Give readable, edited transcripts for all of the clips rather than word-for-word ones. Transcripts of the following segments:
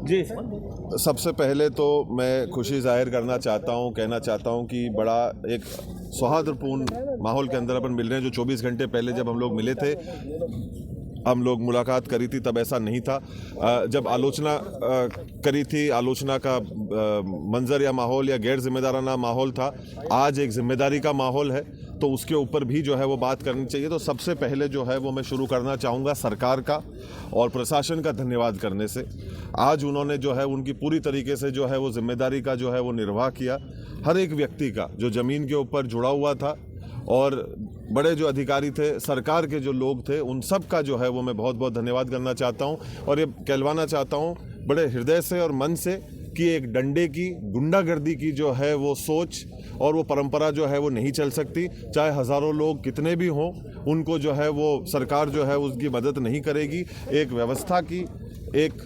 जी, सबसे पहले तो मैं खुशी जाहिर करना चाहता हूँ, कहना चाहता हूँ कि बड़ा एक सौहार्दपूर्ण माहौल के अंदर अपन मिल रहे हैं। जो 24 घंटे पहले जब हम लोग मिले थे, हम लोग मुलाकात करी थी, तब ऐसा नहीं था। जब आलोचना करी थी, आलोचना का मंजर या माहौल या गैर जिम्मेदाराना माहौल था। आज एक जिम्मेदारी का माहौल है, तो उसके ऊपर भी जो है वो बात करनी चाहिए। तो सबसे पहले जो है वो मैं शुरू करना चाहूँगा सरकार का और प्रशासन का धन्यवाद करने से। आज उन्होंने जो है उनकी पूरी तरीके से जो है वो जिम्मेदारी का जो है वो निर्वाह किया। हर एक व्यक्ति का जो ज़मीन के ऊपर जुड़ा हुआ था और बड़े जो अधिकारी थे, सरकार के जो लोग थे, उन सब का जो है वो मैं बहुत बहुत धन्यवाद करना चाहता हूँ। और ये कहलवाना चाहता हूँ बड़े हृदय से और मन से कि एक डंडे की, गुंडागर्दी की जो है वो सोच और वो परंपरा जो है वो नहीं चल सकती। चाहे हज़ारों लोग कितने भी हों, उनको जो है वो सरकार जो है उसकी मदद नहीं करेगी। एक व्यवस्था की, एक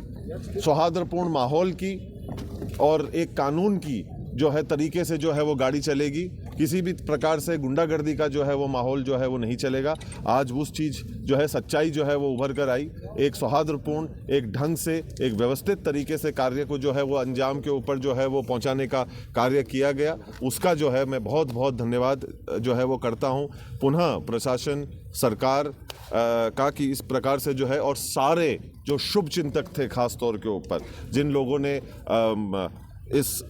सौहार्दपूर्ण माहौल की और एक कानून की जो है तरीके से जो है वो गाड़ी चलेगी। किसी भी प्रकार से गुंडागर्दी का जो है वो माहौल जो है वो नहीं चलेगा। आज उस चीज़ जो है, सच्चाई जो है वो उभर कर आई। एक सौहार्दपूर्ण, एक ढंग से, एक व्यवस्थित तरीके से कार्य को जो है वो अंजाम के ऊपर जो है वो पहुंचाने का कार्य किया गया। उसका जो है मैं बहुत बहुत धन्यवाद जो है वो करता हूं पुनः प्रशासन, सरकार का, कि इस प्रकार से जो है, और सारे जो शुभ चिंतक थे खास तौर के ऊपर, जिन लोगों ने इस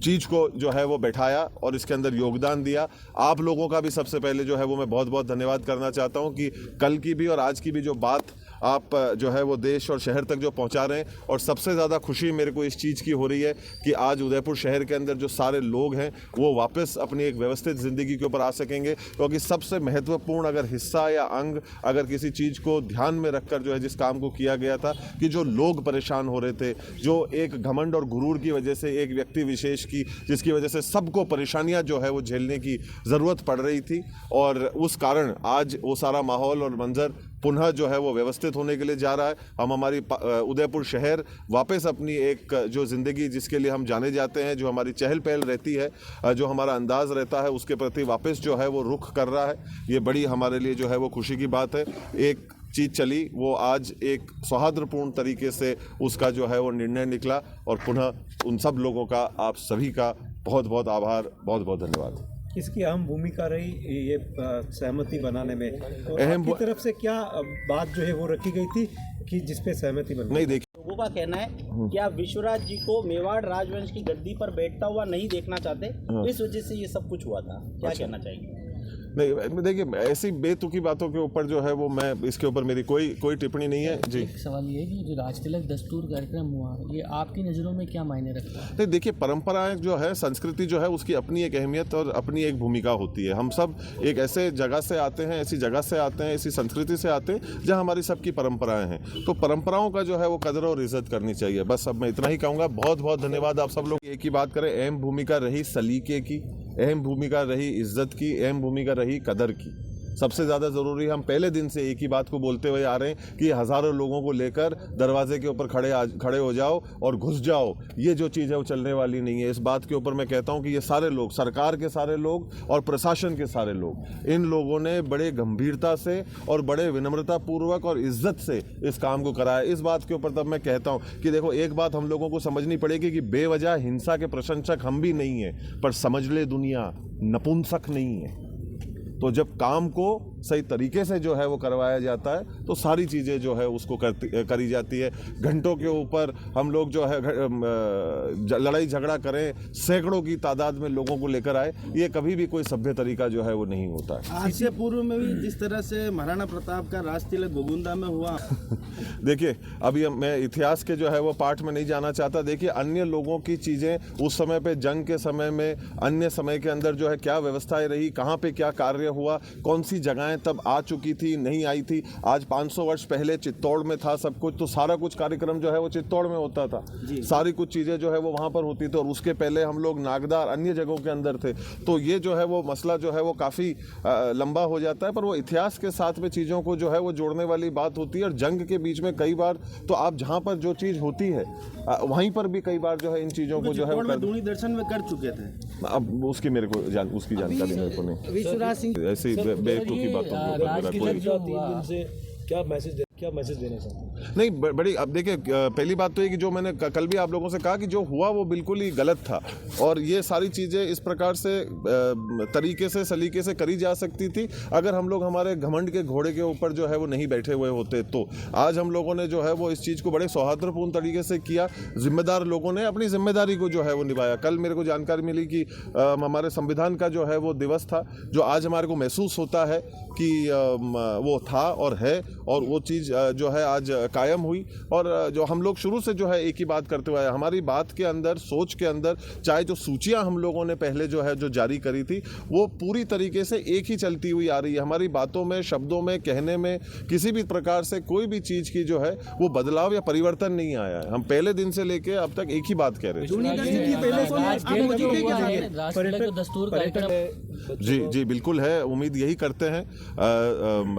चीज़ को जो है वो बैठाया और इसके अंदर योगदान दिया। आप लोगों का भी सबसे पहले जो है वो मैं बहुत बहुत धन्यवाद करना चाहता हूं कि कल की भी और आज की भी जो बात आप जो है वो देश और शहर तक जो पहुंचा रहे हैं। और सबसे ज़्यादा खुशी मेरे को इस चीज़ की हो रही है कि आज उदयपुर शहर के अंदर जो सारे लोग हैं वो वापस अपनी एक व्यवस्थित ज़िंदगी के ऊपर आ सकेंगे। क्योंकि सबसे महत्वपूर्ण अगर हिस्सा या अंग अगर किसी चीज़ को ध्यान में रखकर जो है जिस काम को किया गया था, कि जो लोग परेशान हो रहे थे, जो एक घमंड और गुरूर की वजह से एक व्यक्ति विशेष की, जिसकी वजह से सबको परेशानियां जो है वो झेलने की ज़रूरत पड़ रही थी, और उस कारण आज वो सारा माहौल और मंजर पुनः जो है वो व्यवस्थित होने के लिए जा रहा है। हम हमारी उदयपुर शहर वापस अपनी एक जो ज़िंदगी जिसके लिए हम जाने जाते हैं, जो हमारी चहल पहल रहती है, जो हमारा अंदाज़ रहता है, उसके प्रति वापस जो है वो रुख कर रहा है। ये बड़ी हमारे लिए जो है वो खुशी की बात है। एक चीज़ चली, वो आज एक सौहार्दपूर्ण तरीके से उसका जो है वो निर्णय निकला, और पुनः उन सब लोगों का, आप सभी का बहुत बहुत आभार, बहुत बहुत धन्यवाद। किसकी अहम भूमिका रही ये सहमति बनाने में? और अहम आपकी तरफ से क्या बात जो है वो रखी गई थी कि जिस पे सहमति बनी? नहीं, देखिए, लोगों का कहना है कि आप विश्वराज जी को मेवाड़ राजवंश की गद्दी पर बैठता हुआ नहीं देखना चाहते, इस वजह से ये सब कुछ हुआ था। क्या कहना चाहिए? नहीं, देखिए, ऐसी बेतुकी बातों के ऊपर जो है वो मैं, इसके ऊपर मेरी कोई टिप्पणी नहीं है जी। एक सवाल ये है कि जो राजतिलक दस्तूर कार्यक्रम हुआ, ये आपकी नज़रों में क्या मायने रखता है? नहीं, देखिए, परंपराएं जो है, संस्कृति जो है, उसकी अपनी एक अहमियत और अपनी एक भूमिका होती है। हम सब एक ऐसे जगह से आते हैं, ऐसी जगह से आते हैं, ऐसी संस्कृति से आते हैं जहाँ हमारी सबकी परंपराएं हैं। तो परंपराओं का जो है वो कदर और इज्जत करनी चाहिए। बस अब मैं इतना ही कहूँगा। बहुत बहुत धन्यवाद। आप सब लोग एक ही बात करें, अहम भूमिका रही सलीके की, अहम भूमिका रही इज्जत की, अहम भूमिका रही कदर की। सबसे ज़्यादा ज़रूरी, हम पहले दिन से एक ही बात को बोलते हुए आ रहे हैं कि हज़ारों लोगों को लेकर दरवाजे के ऊपर खड़े हो जाओ और घुस जाओ, ये जो चीज़ है वो चलने वाली नहीं है। इस बात के ऊपर मैं कहता हूँ कि ये सारे लोग, सरकार के सारे लोग और प्रशासन के सारे लोग, इन लोगों ने बड़े गंभीरता से और बड़े विनम्रतापूर्वक और इज्जत से इस काम को कराया। इस बात के ऊपर तब मैं कहता हूँ कि देखो, एक बात हम लोगों को समझनी पड़ेगी कि बेवजह हिंसा के प्रशंसक हम भी नहीं हैं, पर समझ ले दुनिया, नपुंसक नहीं है। तो जब काम को सही तरीके से जो है वो करवाया जाता है, तो सारी चीज़ें जो है उसको करी जाती है। घंटों के ऊपर हम लोग जो है लड़ाई झगड़ा करें, सैकड़ों की तादाद में लोगों को लेकर आए, ये कभी भी कोई सभ्य तरीका जो है वो नहीं होता है। आज से पूर्व में भी जिस तरह से महाराणा प्रताप का राजतिलक गोगुंदा में हुआ देखिए, अभी मैं इतिहास के जो है वो पाठ में नहीं जाना चाहता। देखिए, अन्य लोगों की चीज़ें उस समय पे, जंग के समय में, अन्य समय के अंदर जो है क्या व्यवस्थाएं रही, कहाँ पे क्या कार्य हुआ, कौन सी जगहें तब आ चुकी थी, नहीं आई थी। आज 500 वर्ष पहले चित्तौड़ में था सब कुछ, तो सारा कुछ कार्यक्रम जो है वो चित्तौड़ में होता था, सारी कुछ चीज़ें जो है वो वहाँ पर होती थी। और उसके पहले हम लोग नागदार, अन्य जगहों के अंदर थे। तो ये जो है वो मसला जो है वो काफ़ी लंबा हो जाता है, पर वो इतिहास के साथ में चीज़ों को जो है वो जोड़ने वाली बात होती है। और जंग के बीच में कई बार तो आप जहाँ पर जो चीज़ होती है वहीं पर भी कई बार जो है इन चीज़ों को जो है दूनी दर्शन में कर चुके थे। अब उसकी मेरे को उसकी जानकारी मेरे को नहीं। विश्वराज सिंह ऐसी बेतुकी बातों को राजतिलक जो हुआ, क्या मैसेज क्या मैसेज देना चाहते हैं? नहीं बड़ी अब देखिए पहली बात तो ये कि जो मैंने कल भी आप लोगों से कहा कि जो हुआ वो बिल्कुल ही गलत था और ये सारी चीज़ें इस प्रकार से तरीके से सलीके से करी जा सकती थी अगर हम लोग हमारे घमंड के घोड़े के ऊपर जो है वो नहीं बैठे हुए होते। तो आज हम लोगों ने जो है वो इस चीज़ को बड़े सौहार्दपूर्ण तरीके से किया, जिम्मेदार लोगों ने अपनी जिम्मेदारी को जो है वो निभाया। कल मेरे को जानकारी मिली कि हमारे संविधान का जो है वो दिवस था, जो आज हमारे को महसूस होता है कि वो था और है और वो चीज़ जो है आज कायम हुई। और जो हम लोग शुरू से जो है एक ही बात करते हुए हमारी बात के अंदर सोच के अंदर चाहे जो सूचियां हम लोगों ने पहले जो है जो जारी करी थी वो पूरी तरीके से एक ही चलती हुई आ रही है। हमारी बातों में, शब्दों में, कहने में किसी भी प्रकार से कोई भी चीज़ की जो है वो बदलाव या परिवर्तन नहीं आया है। हम पहले दिन से लेके अब तक एक ही बात कह रहे हैं। जी बिल्कुल है, उम्मीद यही करते हैं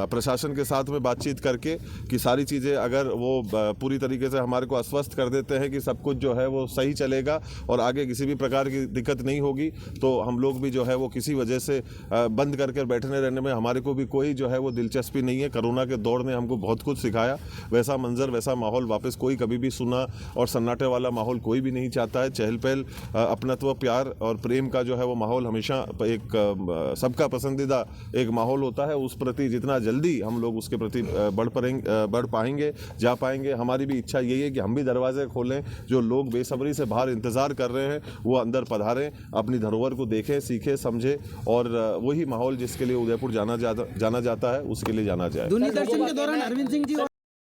प्रशासन के साथ में बातचीत करके कि सारी चीज़ें अगर वो पूरी तरीके से हमारे को आश्वस्त कर देते हैं कि सब कुछ जो है वो सही चलेगा और आगे किसी भी प्रकार की दिक्कत नहीं होगी तो हम लोग भी जो है वो किसी वजह से बंद करके बैठने रहने में हमारे को भी कोई जो है वो दिलचस्पी नहीं है। कोरोना के दौर ने हमको बहुत कुछ सिखाया, वैसा मंजर वैसा माहौल वापस कोई कभी भी सुना और सन्नाटे वाला माहौल कोई भी नहीं चाहता है। चहल पहल, अपनत्व, प्यार और प्रेम का जो है वो माहौल हमेशा एक सबका पसंदीदा एक माहौल होता है। उस प्रति जितना जल्दी हम लोग उसके प्रति बढ़ पाएंगे, जा पाएंगे। हमारी भी इच्छा यही है कि हम भी दरवाजे खोलें, जो लोग बेसब्री से बाहर इंतज़ार कर रहे हैं वो अंदर पधारें, अपनी धरोहर को देखें, सीखें, समझें और वही माहौल जिसके लिए उदयपुर जाना जाता है उसके लिए जाना जाए। दूरदर्शन के दौरान अरविंद सिंह जी